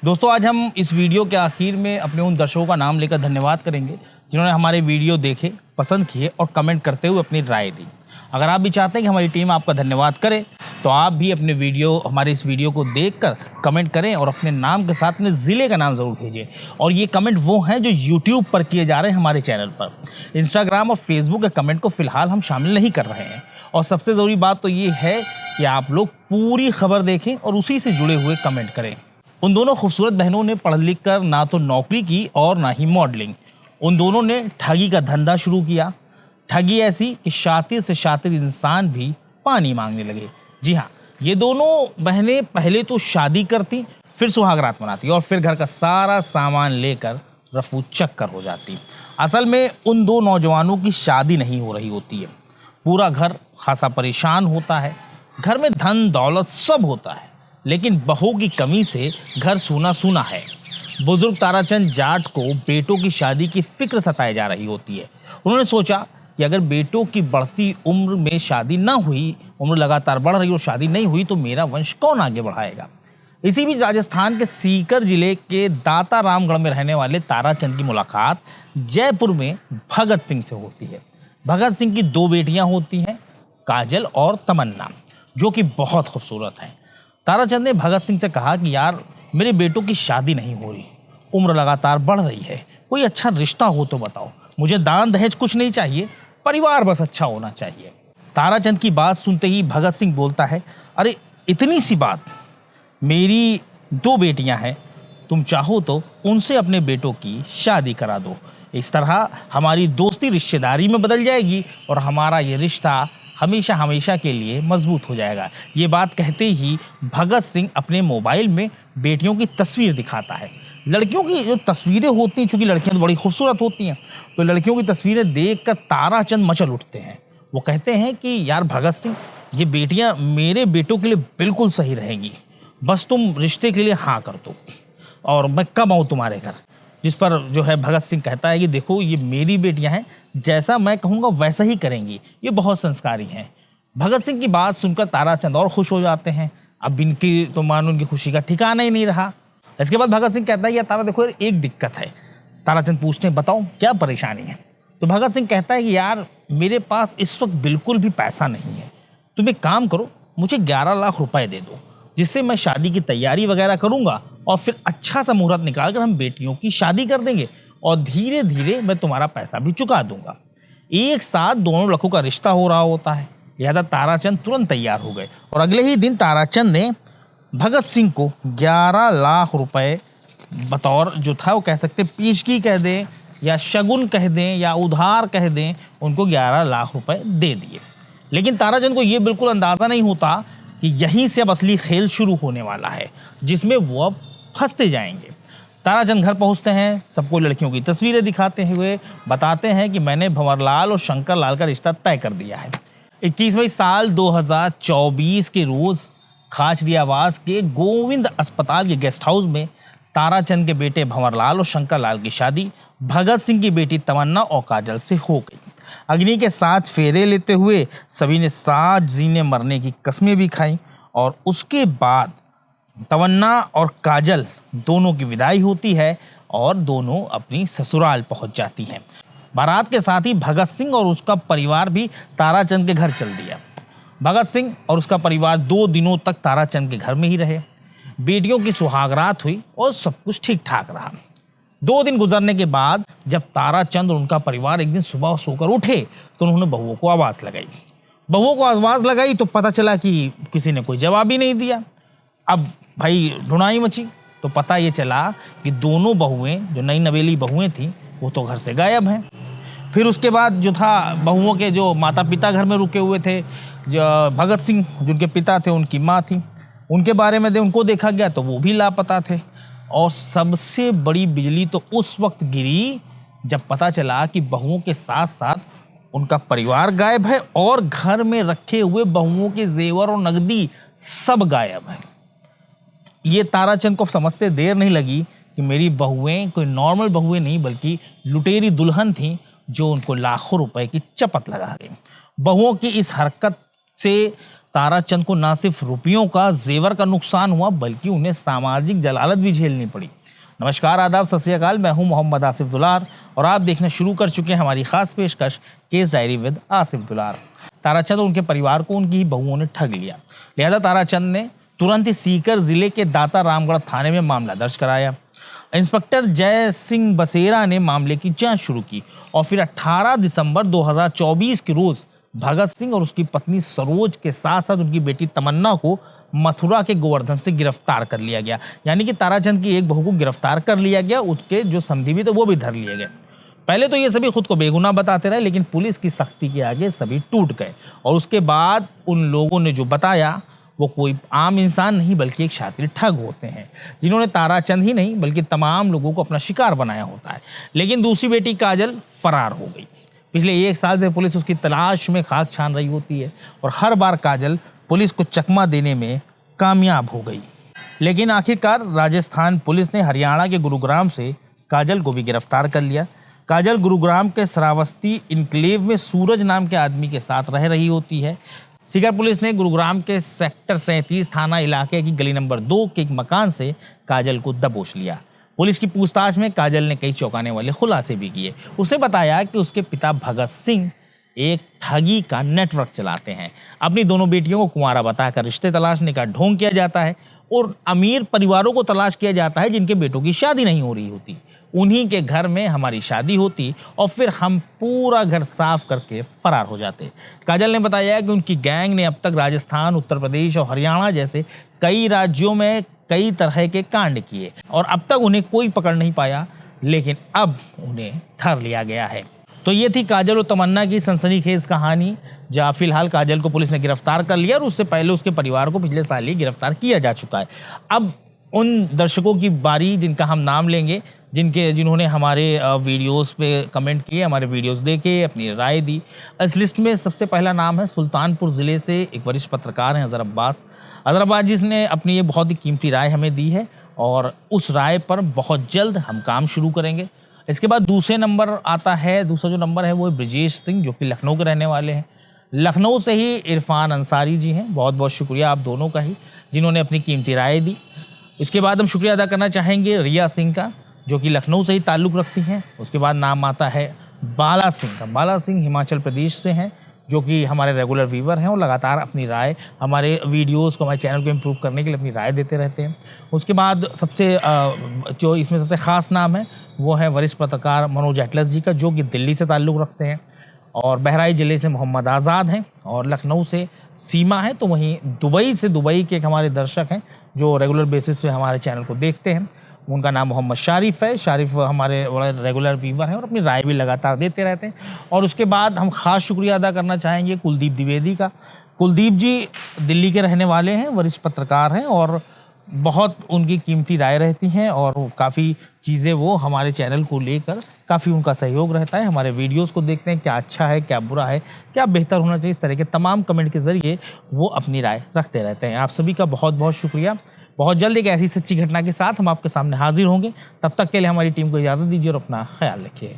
दोस्तों, आज हम इस वीडियो के आखिर में अपने उन दर्शकों का नाम लेकर धन्यवाद करेंगे जिन्होंने हमारे वीडियो देखे, पसंद किए और कमेंट करते हुए अपनी राय दी। अगर आप भी चाहते हैं कि हमारी टीम आपका धन्यवाद करे, तो आप भी हमारे इस वीडियो को देखकर कमेंट करें और अपने नाम के साथ में ज़िले का नाम ज़रूर भेजें। और ये कमेंट वो हैं जो यूट्यूब पर किए जा रहे हैं हमारे चैनल पर। इंस्टाग्राम और फेसबुक के कमेंट को फ़िलहाल हम शामिल नहीं कर रहे हैं। और सबसे ज़रूरी बात तो ये है कि आप लोग पूरी खबर देखें और उसी से जुड़े हुए कमेंट करें। उन दोनों खूबसूरत बहनों ने पढ़ लिख कर ना तो नौकरी की और ना ही मॉडलिंग। उन दोनों ने ठगी का धंधा शुरू किया। ठगी ऐसी कि शातिर से शातिर इंसान भी पानी मांगने लगे। जी हाँ, ये दोनों बहनें पहले तो शादी करती, फिर सुहागरात मनाती और फिर घर का सारा सामान लेकर रफू चक्कर हो जाती। असल में उन दो नौजवानों की शादी नहीं हो रही होती है। पूरा घर खासा परेशान होता है। घर में धन दौलत सब होता है, लेकिन बहू की कमी से घर सूना सूना है। बुजुर्ग ताराचंद जाट को बेटों की शादी की फिक्र सताए जा रही होती है। उन्होंने सोचा कि अगर बेटों की बढ़ती उम्र में शादी ना हुई, उम्र लगातार बढ़ रही और शादी नहीं हुई, तो मेरा वंश कौन आगे बढ़ाएगा। इसी बीच राजस्थान के सीकर जिले के दाता रामगढ़ में रहने वाले ताराचंद की मुलाकात जयपुर में भगत सिंह से होती है। भगत सिंह की दो बेटियां होती हैं, काजल और तमन्ना, जो कि बहुत खूबसूरत हैं। ताराचंद ने भगत सिंह से कहा कि यार, मेरे बेटों की शादी नहीं हो रही, उम्र लगातार बढ़ रही है, कोई अच्छा रिश्ता हो तो बताओ। मुझे दान दहेज कुछ नहीं चाहिए, परिवार बस अच्छा होना चाहिए। ताराचंद की बात सुनते ही भगत सिंह बोलता है, अरे इतनी सी बात, मेरी दो बेटियां हैं, तुम चाहो तो उनसे अपने बेटों की शादी करा दो। इस तरह हमारी दोस्ती रिश्तेदारी में बदल जाएगी और हमारा ये रिश्ता हमेशा हमेशा के लिए मजबूत हो जाएगा। ये बात कहते ही भगत सिंह अपने मोबाइल में बेटियों की तस्वीर दिखाता है। लड़कियों की जो तस्वीरें होती हैं, चूंकि लड़कियां तो बड़ी खूबसूरत होती हैं, तो लड़कियों की तस्वीरें देखकर ताराचंद मचल उठते हैं। वो कहते हैं कि यार भगत सिंह, ये बेटियां मेरे बेटों के लिए बिल्कुल सही रहेंगी, बस तुम रिश्ते के लिए हाँ कर दो और मैं कब आऊँ तुम्हारे घर। जिस पर जो है भगत सिंह कहता है कि देखो, ये मेरी बेटियां हैं, जैसा मैं कहूँगा वैसा ही करेंगी, ये बहुत संस्कारी हैं। भगत सिंह की बात सुनकर ताराचंद और खुश हो जाते हैं। अब इनकी तो मानो उनकी खुशी का ठिकाना ही नहीं रहा। इसके बाद भगत सिंह कहता है यार तारा, देखो एक दिक्कत है। ताराचंद पूछते हैं, बताओ क्या परेशानी है। तो भगत सिंह कहता है कि यार, मेरे पास इस वक्त बिल्कुल भी पैसा नहीं है। तुम एक काम करो, मुझे 11 लाख रुपए दे दो, जिससे मैं शादी की तैयारी वगैरह करूंगा और फिर अच्छा सा मुहूर्त निकाल कर हम बेटियों की शादी कर देंगे और धीरे धीरे मैं तुम्हारा पैसा भी चुका दूंगा। एक साथ दोनों लड़कों का रिश्ता हो रहा होता है, लिहाजा ताराचंद तुरंत तैयार हो गए और अगले ही दिन ताराचंद ने भगत सिंह को 11 लाख रुपए बतौर, जो था वो कह सकते पेशगी कह दें या शगुन कह दें या उधार कह दें, उनको 11 लाख रुपए दे दिए। लेकिन ताराचंद को ये बिल्कुल अंदाज़ा नहीं होता कि यहीं से अब असली खेल शुरू होने वाला है, जिसमें वो अब फंसते जाएंगे। ताराचंद घर पहुंचते हैं, सबको लड़कियों की तस्वीरें दिखाते हुए बताते हैं कि मैंने भंवरलाल और शंकर लाल का रिश्ता तय कर दिया है। 21 साल 2024 के रोज़ खाचरियावास के गोविंद अस्पताल के गेस्ट हाउस में ताराचंद के बेटे भंवरलाल और शंकर लाल की शादी भगत सिंह की बेटी तमन्ना और काजल से हो गई। अग्नि के 7 फेरे लेते हुए सभी ने साथ जीने मरने की कस्में भी खाई और उसके बाद तमन्ना और काजल दोनों की विदाई होती है और दोनों अपनी ससुराल पहुंच जाती हैं। बारात के साथ ही भगत सिंह और उसका परिवार भी ताराचंद के घर चल दिया। भगत सिंह और उसका परिवार 2 दिनों तक ताराचंद के घर में ही रहे। बेटियों की सुहागरात हुई और सब कुछ ठीक ठाक रहा। 2 दिन गुजरने के बाद जब ताराचंद और उनका परिवार एक दिन सुबह सोकर उठे, तो उन्होंने बहुओं को आवाज़ लगाई। बहुओं को आवाज़ लगाई तो पता चला कि किसी ने कोई जवाब ही नहीं दिया। अब भाई ढूंढाई मची, तो पता ये चला कि दोनों बहुएं, जो नई नवेली बहुएं थीं, वो तो घर से गायब हैं। फिर उसके बाद जो था, बहुओं के जो माता पिता घर में रुके हुए थे, जो भगत सिंह जिनके पिता थे, उनकी माँ थी, उनके बारे में उनको देखा गया तो वो भी लापता थे। और सबसे बड़ी बिजली तो उस वक्त गिरी जब पता चला कि बहुओं के साथ साथ उनका परिवार गायब है और घर में रखे हुए बहुओं के जेवर और नकदी सब गायब है। ये ताराचंद को समझते देर नहीं लगी कि मेरी बहुएं कोई नॉर्मल बहुएं नहीं, बल्कि लुटेरी दुल्हन थीं, जो उनको लाखों रुपए की चपत लगा गई। बहुओं की इस हरकत से ताराचंद को न सिर्फ रुपयों का जेवर का नुकसान हुआ बल्कि उन्हें सामाजिक जलालत भी झेलनी पड़ी। नमस्कार, आदाब, सत श्री अकाल। मैं हूं मोहम्मद आसिफ दुलार और आप देखना शुरू कर चुके हैं हमारी खास पेशकश केस डायरी विद आसिफ दुलार। ताराचंद और उनके परिवार को उनकी ही बहुओं ने ठग लिया, लिहाजा ताराचंद ने तुरंत ही सीकर जिले के दाता रामगढ़ थाने में मामला दर्ज कराया। इंस्पेक्टर जय सिंह बसेरा ने मामले की जांच शुरू की और फिर 18 दिसंबर 2024 के रोज भगत सिंह और उसकी पत्नी सरोज के साथ साथ उनकी बेटी तमन्ना को मथुरा के गोवर्धन से गिरफ्तार कर लिया गया। यानी कि ताराचंद की एक बहू को गिरफ्तार कर लिया गया, उसके जो संदिग्ध थे वो भी धर लिए गए। पहले तो ये सभी खुद को बेगुनाह बताते रहे, लेकिन पुलिस की सख्ती के आगे सभी टूट गए और उसके बाद उन लोगों ने जो बताया वो कोई आम इंसान नहीं बल्कि एक शातिर ठग होते हैं, जिन्होंने ताराचंद ही नहीं बल्कि तमाम लोगों को अपना शिकार बनाया होता है। लेकिन दूसरी बेटी काजल फरार हो गई। पिछले 1 साल से पुलिस उसकी तलाश में खाक छान रही होती है और हर बार काजल पुलिस को चकमा देने में कामयाब हो गई। लेकिन आखिरकार राजस्थान पुलिस ने हरियाणा के गुरुग्राम से काजल को भी गिरफ्तार कर लिया। काजल गुरुग्राम के श्रावस्ती इनक्लेव में सूरज नाम के आदमी के साथ रह रही होती है। सीकर पुलिस ने गुरुग्राम के सेक्टर 37 थाना इलाके की गली नंबर 2 के एक मकान से काजल को दबोच लिया। पुलिस की पूछताछ में काजल ने कई चौंकाने वाले खुलासे भी किए। उसने बताया कि उसके पिता भगत सिंह एक ठगी का नेटवर्क चलाते हैं। अपनी दोनों बेटियों को कुंवारा बताकर रिश्ते तलाशने का ढोंग किया जाता है और अमीर परिवारों को तलाश किया जाता है जिनके बेटों की शादी नहीं हो रही होती। उन्हीं के घर में हमारी शादी होती और फिर हम पूरा घर साफ करके फरार हो जाते। काजल ने बताया कि उनकी गैंग ने अब तक राजस्थान, उत्तर प्रदेश और हरियाणा जैसे कई राज्यों में कई तरह के कांड किए और अब तक उन्हें कोई पकड़ नहीं पाया, लेकिन अब उन्हें धर लिया गया है। तो ये थी काजल और तमन्ना की सनसनीखेज कहानी, जहाँ फिलहाल काजल को पुलिस ने गिरफ्तार कर लिया और उससे पहले उसके परिवार को पिछले साल ही गिरफ्तार किया जा चुका है। अब उन दर्शकों की बारी जिनका हम नाम लेंगे, जिन्होंने हमारे वीडियोस पे कमेंट किए, हमारे वीडियोस देखे, अपनी राय दी। इस लिस्ट में सबसे पहला नाम है सुल्तानपुर ज़िले से एक वरिष्ठ पत्रकार हैं अज़हर अब्बास। अज़हर अब्बास जिसने अपनी ये बहुत ही कीमती राय हमें दी है और उस राय पर बहुत जल्द हम काम शुरू करेंगे। इसके बाद दूसरा जो नंबर है वो है ब्रजेश सिंह, जो कि लखनऊ के रहने वाले हैं। लखनऊ से ही इरफान अंसारी जी हैं, बहुत बहुत शुक्रिया आप दोनों का ही, जिन्होंने अपनी कीमती राय दी। इसके बाद हम शुक्रिया अदा करना चाहेंगे रिया सिंह का, जो कि लखनऊ से ही ताल्लुक़ रखती हैं। उसके बाद नाम आता है बाला सिंह का। बाला सिंह हिमाचल प्रदेश से हैं, जो कि हमारे रेगुलर व्यूवर हैं और लगातार अपनी राय हमारे वीडियोस को, हमारे चैनल को इम्प्रूव करने के लिए अपनी राय देते रहते हैं। उसके बाद जो इसमें सबसे ख़ास नाम है वो है वरिष्ठ पत्रकार मनोज एटलस जी का, जो कि दिल्ली से ताल्लुक़ रखते हैं और बहराइच ज़िले से मोहम्मद आज़ाद हैं और लखनऊ से सीमा है। तो वहीं दुबई के एक हमारे दर्शक हैं जो रेगुलर बेसिस पे हमारे चैनल को देखते हैं, उनका नाम मोहम्मद शारिफ है। शारिफ हमारे बड़े रेगुलर व्यूवर हैं और अपनी राय भी लगातार देते रहते हैं। और उसके बाद हम ख़ास शुक्रिया अदा करना चाहेंगे कुलदीप द्विवेदी का। कुलदीप जी दिल्ली के रहने वाले हैं, वरिष्ठ पत्रकार हैं और बहुत उनकी कीमती राय रहती हैं और काफ़ी चीज़ें वो हमारे चैनल को लेकर काफ़ी उनका सहयोग रहता है। हमारे वीडियोस को देखते हैं, क्या अच्छा है, क्या बुरा है, क्या बेहतर होना चाहिए, इस तरह के तमाम कमेंट के ज़रिए वो अपनी राय रखते रहते हैं। आप सभी का बहुत बहुत शुक्रिया। बहुत जल्द एक ऐसी सच्ची घटना के साथ हम आपके सामने हाजिर होंगे। तब तक के लिए हमारी टीम को इजाज़त दीजिए और अपना ख्याल रखिए।